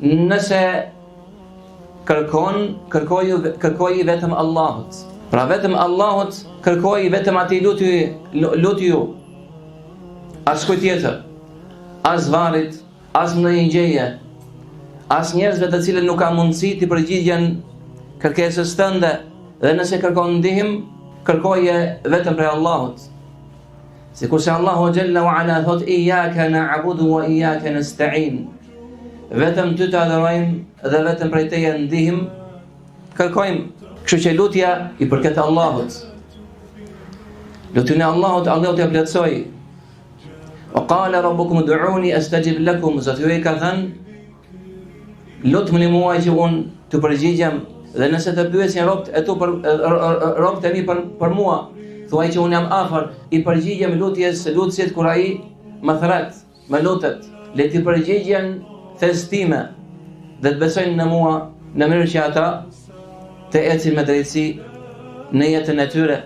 Nëse kërkoj vetëm Allahut. Pra vetëm Allahut kërkoj, vetëm atij lutju. As kujt tjetër, as varit, as në një gjëje, as njerëzve të cilët nuk ka mundësi të përgjigjen kërkesës tënde, dhe nëse kërkon ndihmë, kërkoje vetëm prej Allahut. Sikurse Allahu Jalla wa Ala thot: "Iyyaka na'budu wa iyyaka nasta'in." Vetëm ty të adhurojmë dhe vetëm prej teje ndihmë kërkojmë. Kështu që lutja i përket Allahut. Lutjen e Allahut Allahu t'ia plotësoi. Wa qala rabbukum ud'uni astajib lakum. Zoti juaj ka thënë: lutuni mua që unë të përgjigjem, dhe nëse të pyesin robët e tu robët e mi për mua, thuaj që unë jam afër, i përgjigjem lutësit kur ai më thret, më lutet, le t'i përgjigjen thes time dhe të besojnë në mua në mënyrë që ata të ecin me drejtësi në jetën e tyre.